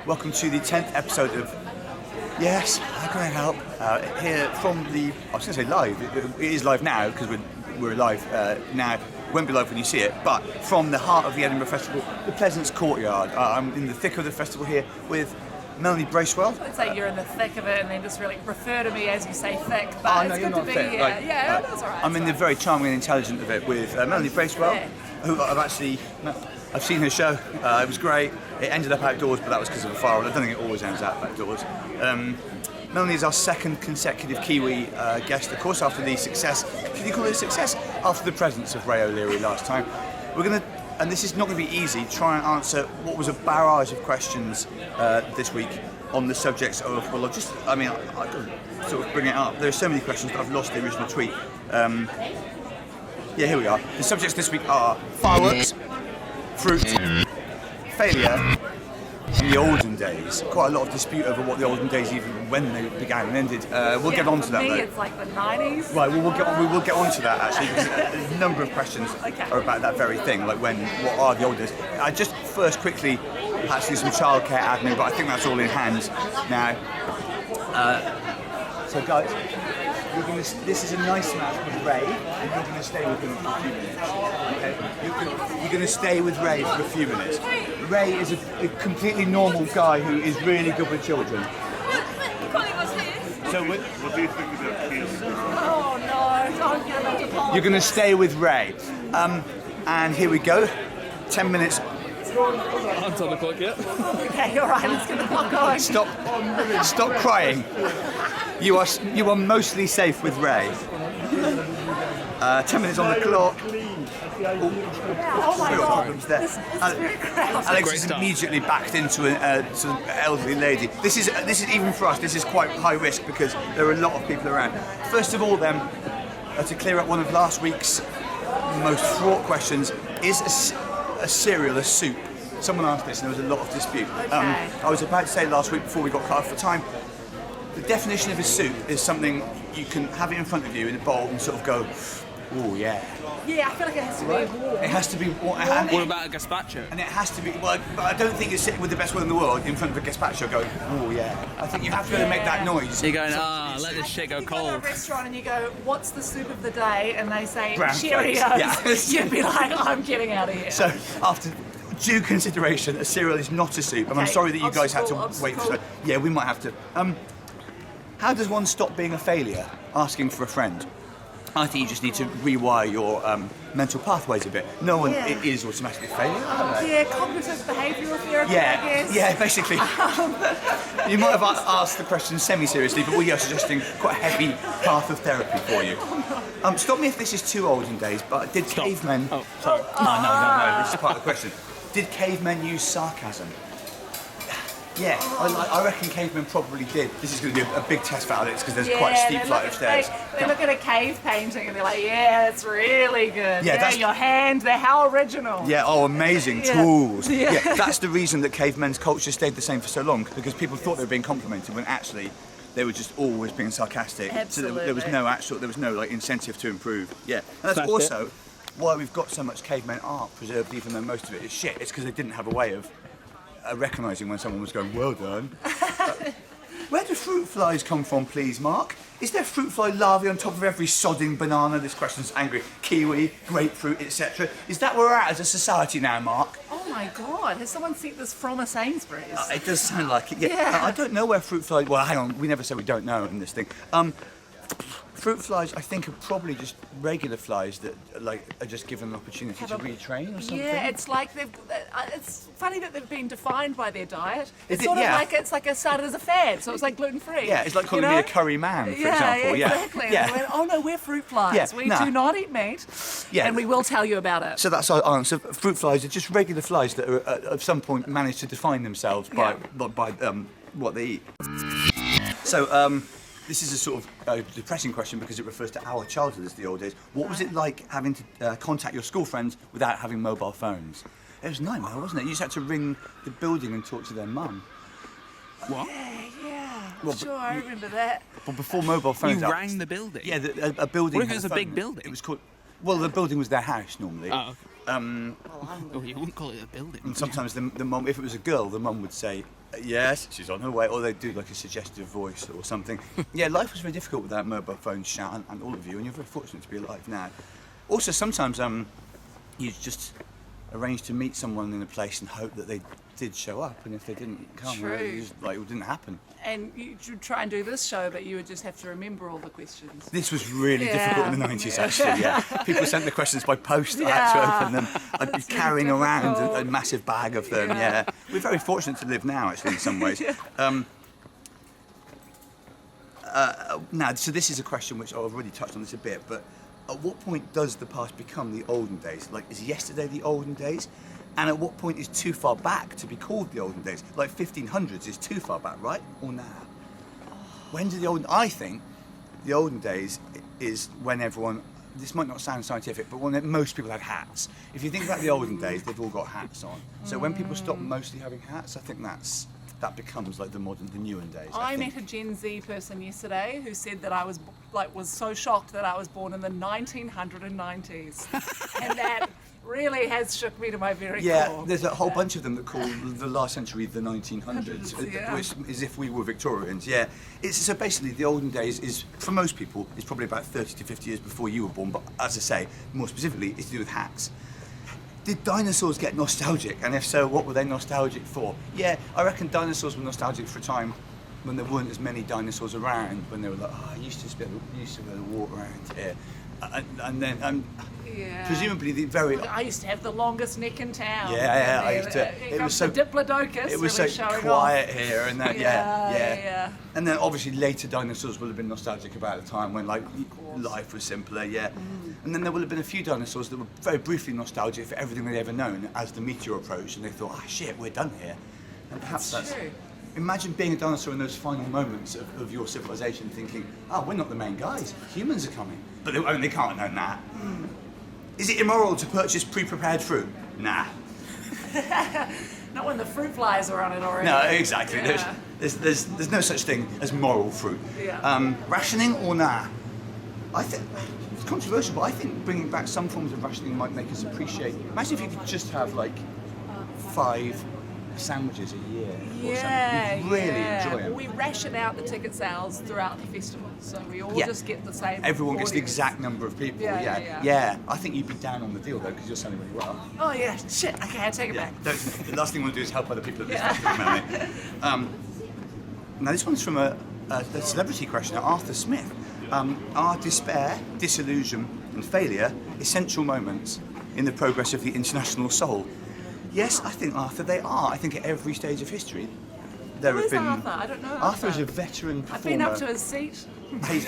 Welcome to the 10th episode of Yes, How Can I Help? Here from the, I was going to say live, it is live now because we're live now. It won't be live when you see it, but from the heart of the Edinburgh Festival, the Pleasance Courtyard. I'm in the thick of the festival here with Melanie Bracewell. I'd say you're in the thick of it and then just really refer to me as you say thick, but no, it's you're good not to be thick. here. Like, that's all right. I'm in the very charming and intelligent of it with Melanie Bracewell, who I've seen her show. It was great. It ended up outdoors, but that was because of a fire. I don't think it always ends up outdoors. Melanie is our second consecutive Kiwi guest, of course, after the success. Can you call it a success? After the presence of Ray O'Leary last time. We're going to, and this is not going to be easy, try and answer what was a barrage of questions this week on the subjects of, well, I can sort of bring it up. There are so many questions that I've lost the original tweet. Here we are. The subjects this week are fireworks, fruit, failure, and the olden days. Quite a lot of dispute over what the olden days, even when they began and ended. We'll get on to that though. It's like the 90s. Right, we will get on to that actually, because a number of questions are about that very thing, like what are the olden days. I just first quickly had to do some childcare admin, but I think that's all in hand now. So guys, this is a nice man with Ray, and you're going to stay with him for a few minutes. Okay? You're going to stay with Ray for a few minutes. Ray is a completely normal guy who is really good with children. So what do you think of that piece? Oh no, don't give him to Paul. You're going to stay with Ray. And here we go. 10 minutes. Hands on the clock yet. Okay, all right, let's get the clock going. Stop crying. You are mostly safe with Ray. 10 minutes on the clock. Oh my God, this is very crowded. Alex is immediately backed into a sort of elderly lady. This is even for us. This is quite high risk because there are a lot of people around. First of all, then, to clear up one of last week's most fraught questions: is a cereal a soup? Someone asked this, and there was a lot of dispute. Okay. I was about to say last week before we got cut off for time. The definition of a soup is something you can have it in front of you in a bowl and sort of go, oh yeah. Yeah, I feel like it has to be warm. It has to be warm. What about a gazpacho? And it has to be, well, but I don't think you're sitting with the best will in the world in front of a gazpacho going, oh yeah. I think you have to be able to make that noise. You're going, let this shit go You go to a cold. restaurant and you go, what's the soup of the day? And they say, Brown Cheerios. flakes. Yeah. You'd be like, I'm getting out of here. So after due consideration, a cereal is not a soup. And I'm sorry that you guys had to wait for. Yeah, we might have to. How does one stop being a failure? Asking for a friend. I think you just need to rewire your mental pathways a bit. No one is automatically a failure, are they? Yeah, cognitive behavioural therapy, I guess. Yeah, basically. You might have asked the question semi-seriously, but we are suggesting quite a heavy path of therapy for you. Stop me if this is too olden days, but did cavemen... Oh, sorry. No, this is part of the question. Did cavemen use sarcasm? Yeah, I reckon cavemen probably did. This is going to be a big test for Alex because there's quite a steep flight of stairs. They look at a cave painting and they're like, yeah, that's really good. Yeah, that's your hand, they're how original. Yeah, amazing tools. Yeah, that's the reason that cavemen's culture stayed the same for so long, because people thought they were being complimented when actually they were just always being sarcastic. Absolutely. So there was no incentive to improve. Yeah, and that's also why we've got so much cavemen art preserved, even though most of it is shit. It's because they didn't have a way of recognising when someone was going, well done. Where do fruit flies come from, please, Mark? Is there fruit fly larvae on top of every sodding banana? This question's angry. Kiwi, grapefruit, etc. Is that where we're at as a society now, Mark? Oh my God, has someone sent this from a Sainsbury's? It does sound like it, yeah. I don't know where fruit flies... Well, hang on, we never said we don't know in this thing. Fruit flies, I think, are probably just regular flies that are just given an opportunity to retrain or something. Yeah, it's like it's funny that they've been defined by their diet. It's Is it? sort of Yeah. like it started as a fad, so it's like gluten-free. Yeah, it's like calling me a curry man, for example. Yeah, exactly. Yeah. And they went, oh no, we're fruit flies. Yeah, We do not eat meat. Yeah. And we will tell you about it. So that's our answer. Fruit flies are just regular flies that are, at some point manage to define themselves by what they eat. So this is a sort of depressing question because it refers to our childhood as the old days. What was it like having to contact your school friends without having mobile phones? It was a nightmare, wasn't it? You just had to ring the building and talk to their mum. What? Yeah, Well, sure, I remember that. But before mobile phones... You rang the building? Yeah, a building... What if it had was a phone. big building? It was called... Well, the building was their house, normally. Oh, okay. Um, Oh, you wouldn't call it a building. and sometimes the mum, if it was a girl, the mum would say, Yes, she's on her way, or they do like a suggestive voice or something. Yeah, life was very difficult without mobile phones, Sharon, and all of you, and you're very fortunate to be alive now. Also, sometimes you just arrange to meet someone in a place and hope that they did show up, and if they didn't come, True. it didn't happen. And you should try and do this show, but you would just have to remember all the questions. This was really Yeah. difficult in the 90s, actually, yeah. People sent the questions by post, I had to open them. I'd be carrying around a massive bag of them, yeah. We're very fortunate to live now, actually, in some ways. Now, so this is a question which I've already touched on this a bit, but at what point does the past become the olden days? Like, is yesterday the olden days? And at what point is too far back to be called the olden days? Like 1500s is too far back, right? Or now? When do I think the olden days is when everyone, this might not sound scientific, but when most people had hats. If you think about the olden days, they've all got hats on. So when people stop mostly having hats, I think that becomes like the newer days. I met a Gen Z person yesterday who said that I was so shocked that I was born in the 1990s, and that really has shook me to my very core. Yeah, there's a whole bunch of them that call the last century the 1900s, Yeah. which is if we were Victorians. Yeah, so basically the olden days is, for most people, is probably about 30 to 50 years before you were born. But as I say, more specifically, it's to do with hats. Did dinosaurs get nostalgic? And if so, what were they nostalgic for? Yeah, I reckon dinosaurs were nostalgic for a time when there weren't as many dinosaurs around, when they were like, I used to be able to walk around here. And then, Yeah. presumably, I used to have the longest neck in town. Yeah, I And used to. Here It comes was so. the Diplodocus. It was really so showing quiet off. here, and that. Yeah. Yeah. And then obviously later dinosaurs will have been nostalgic about a time when like life was simpler. Yeah. And then there will have been a few dinosaurs that were very briefly nostalgic for everything they'd ever known as the meteor approached, and they thought, shit, we're done here. And perhaps that's. True. Imagine being a dinosaur in those final moments of your civilization, thinking, we're not the main guys. Humans are coming, but they can't know that. Is it immoral to purchase pre-prepared fruit? Nah. Not when the fruit flies are on it already. No, exactly. Yeah. There's no such thing as moral fruit. Yeah. Rationing or nah? I think it's controversial, but I think bringing back some forms of rationing might make us appreciate. Imagine if you could just have like 5 sandwiches a year. Or something. You'd really enjoy them. We ration out the ticket sales throughout the festival, so we all Yeah. just get the same. Everyone gets the audience. exact number of people. Yeah. I think you'd be down on the deal though, because you're selling really well. Oh yeah, shit. Okay, I take it Yeah. back. The last thing we want to do is help other people at this festival, Melanie. Now this one's from a celebrity questioner, Arthur Smith. Are despair, disillusion and failure essential moments in the progress of the international soul? Yes, I think, Arthur, they are. I think at every stage of history there Who have is been... Arthur? I don't know Arthur is Arthur. a veteran performer. I've been up to his seat. He's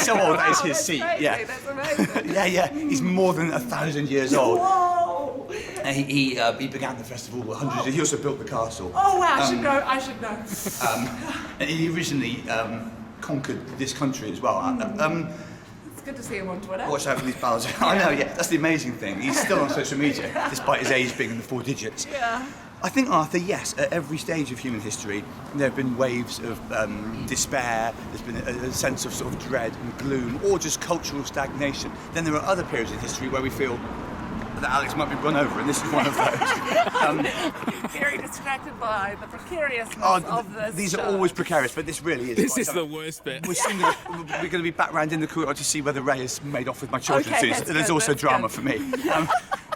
so old that is his That's seat. crazy. Yeah. That's amazing. Yeah. He's more than 1,000 years old. Whoa! He began the festival hundreds. He also built the castle. Oh wow! I should know. And he originally conquered this country as well. It's good to see him on Twitter. Watch out for these battles. I know, yeah. That's the amazing thing. He's still on social media, despite his age being in the 4 digits. Yeah. I think, Arthur, yes, at every stage of human history, there have been waves of despair, there's been a sense of sort of dread and gloom, or just cultural stagnation. Then there are other periods in history where we feel that Alex might be run over, and this is one of those. Very distracted by the precariousness of this. These show. are always precarious, but this really is. This quite is the something. worst bit. We're going to be back round in the courtyard to see whether Ray has made off with my children Okay, soon. that's There's good, also that's drama good. for me.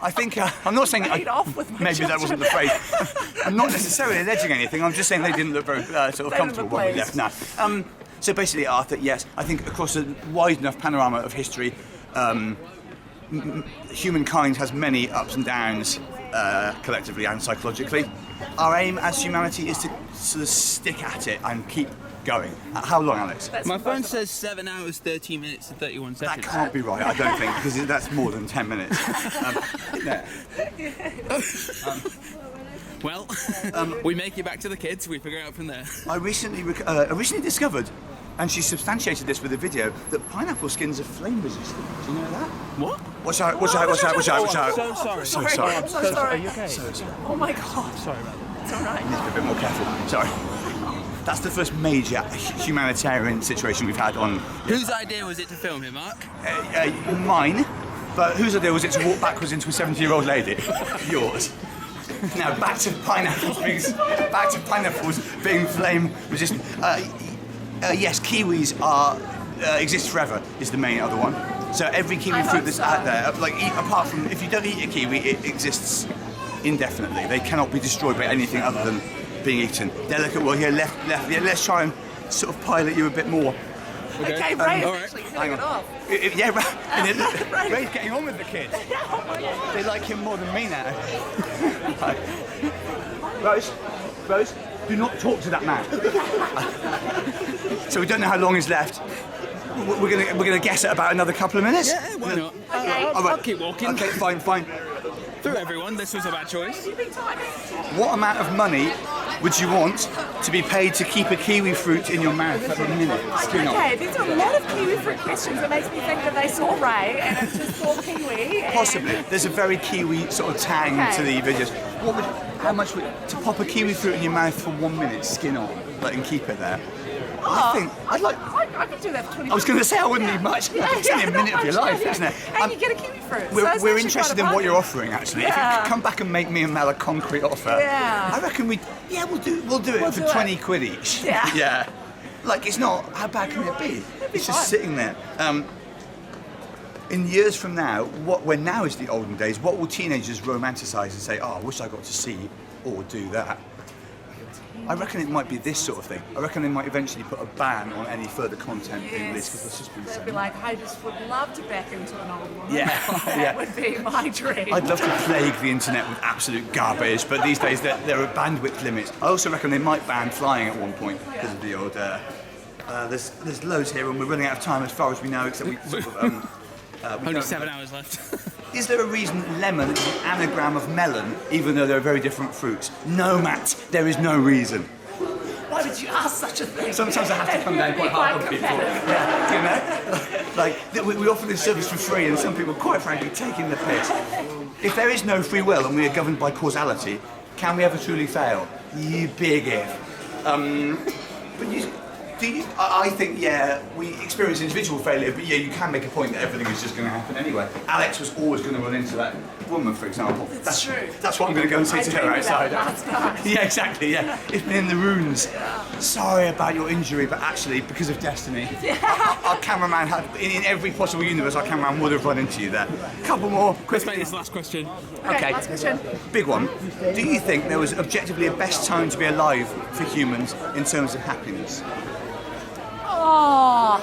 I think I'm not saying Made off with my maybe that wasn't the children. phrase. I'm not necessarily alleging anything. I'm just saying they didn't look very sort of They didn't comfortable look when we pleased. left. No. So basically, Arthur, yes, I think across a wide enough panorama of history, humankind has many ups and downs, collectively and psychologically. Our aim as humanity is to sort of stick at it and keep going. How long, Alex? That's My both phone of us. says 7 hours, 13 minutes and 31 That seconds. can't be right, I don't think, because that's more than 10 minutes. Yeah. Well, we make it back to the kids, we figure it out from there. I recently discovered, and she substantiated this with a video, that pineapple skins are flame resistant. Do you know that? What? Watch out, watch out, watch out, watch out, watch out. So sorry. So sorry. I'm so sorry. Are you okay? So sorry. Oh my god. Sorry about that. It's alright. Need to be a bit more careful. Sorry. That's the first major humanitarian situation we've had on Whose idea was it to film him, Mark? mine, but whose idea was it to walk backwards into a 70-year-old lady? Yours. Now back to pineapples being flame resistant. Yes, kiwis exist forever is the main other one. So every kiwi fruit that's out there, apart from if you don't eat a kiwi, it exists indefinitely. They cannot be destroyed by anything other than being eaten. Delicate. Well, here left. Yeah, let's try and sort of pilot you a bit more. Okay, Ray is actually hitting it off. Ray's getting on with the kids. They like him more than me now. Rose, do not talk to that man. So we don't know how long is left. We're gonna guess at about another couple of minutes. Yeah, why not? Okay. I'll keep walking. Okay, fine. Through everyone, this was a bad choice. What amount of money would you want to be paid to keep a kiwi fruit in your mouth for a minute? Okay, these are a lot of kiwi fruit questions. It makes me think that they saw Ray and it's just saw kiwi. Possibly. There's a very kiwi sort of tang to the videos. How much would to pop a kiwi fruit in your mouth for 1 minute, skin on, and keep it there? I could do that for 20 I was going to say I wouldn't need much. It's only a minute of your life, isn't it? And you get a kiwi fruit. We're interested in what you're offering, actually. If you could come back and make me and Mel a concrete offer, I reckon we'll do it for 20 quid each. Yeah. Like, it's not, how bad can it be? It's just sitting there. In years from now, when now is the olden days, what will teenagers romanticize and say, oh, I wish I got to see or do that? I reckon it might be this sort of thing. I reckon they might eventually put a ban on any further content being released because it's just been They'd be like, I just would love to back into an old woman. Yeah. That would be my dream. I'd love to plague the internet with absolute garbage, but these days there are bandwidth limits. I also reckon they might ban flying at one point because of the old. There's loads here, and we're running out of time as far as we know. Except we sort of. Only 7 hours left. Is there a reason lemon is an anagram of melon, even though they're very different fruits? No, Matt, there is no reason. Why would you ask such a thing? Sometimes I have to come down quite hard on people. We offer this service for free, and some people, quite frankly, taking the piss. If there is no free will and we are governed by causality, can we ever truly fail? You big if. I think, we experience individual failure, but you can make a point that everything is just going to happen anyway. Alex was always going to run into that woman, for example. That's true. That's what I'm going to go and say to her outside. Last night. Yeah, exactly, It's been in the runes. Sorry about your injury, but actually, because of destiny, our cameraman in every possible universe, our cameraman would have run into you there. Couple more. Let's make this last question. Okay, last question. Big one. Do you think there was objectively a best time to be alive for humans in terms of happiness? Oh,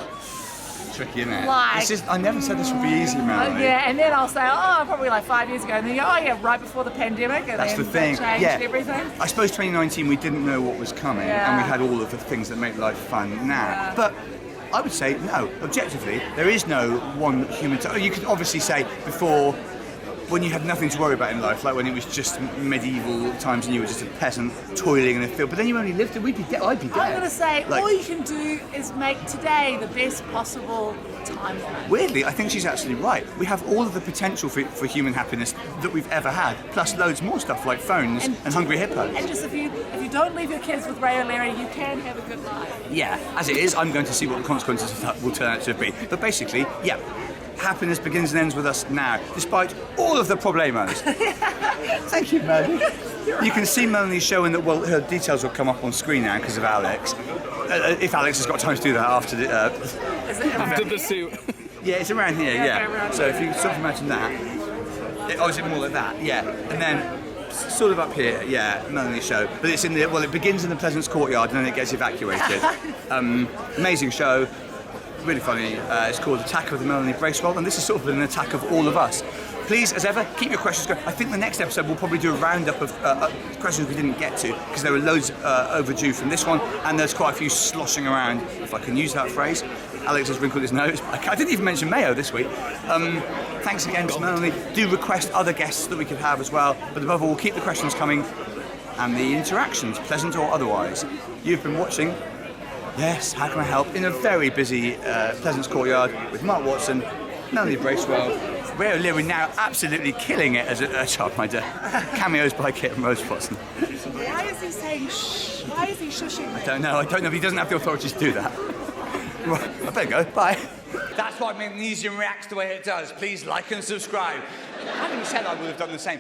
tricky, isn't it? Like, I never said this would be easy, Melanie. And then I'll say, probably like 5 years ago, and then you go, right before the pandemic, and that's then the thing. Changed everything. I suppose 2019 we didn't know what was coming, and we had all of the things that make life fun now. But I would say no. Objectively, there is no one human. You could obviously say before, when you had nothing to worry about in life, like when it was just medieval times and you were just a peasant toiling in a field, but then you only lived, we'd be dead. I'd be dead. I'm going to say, all you can do is make today the best possible timeline. Weirdly, I think she's actually right. We have all of the potential for human happiness that we've ever had, plus loads more stuff like phones and hungry hippos. And just if you don't leave your kids with Ray O'Leary, you can have a good life. Yeah, as it is, I'm going to see what the consequences of that will turn out to be. But basically, happiness begins and ends with us now, despite all of the problemos. Thank you, Melanie. You can see Melanie showing that, her details will come up on screen now because of Alex. If Alex has got time to do that after the... after the suit. Yeah, it's around here, So if you sort of imagine that. Is it more like that? Yeah. And then sort of up here, Melanie show. But it's it begins in the Pleasance Courtyard and then it gets evacuated. Amazing show. Really funny. It's called Attack of the Melanie Bracewell, and this is sort of an attack of all of us. Please, as ever, keep your questions going. I think the next episode we'll probably do a roundup of questions we didn't get to, because there were loads overdue from this one, and there's quite a few sloshing around, if I can use that phrase. Alex has wrinkled his nose. I didn't even mention Mayo this week. Thanks again to Melanie. Do request other guests that we could have as well, but above all, keep the questions coming and the interactions, pleasant or otherwise. You've been watching Yes, How Can I Help? In a very busy Pleasance Courtyard with Mark Watson, Melanie Bracewell, Ray O'Leary now absolutely killing it as a childminder. Cameos by Kit and Rose Watson. Why is he saying shh? Why is he shushing? I don't know, but he doesn't have the authority to do that. Right, I better go, bye. That's why magnesium reacts the way it does. Please like and subscribe. Having said I would have done the same.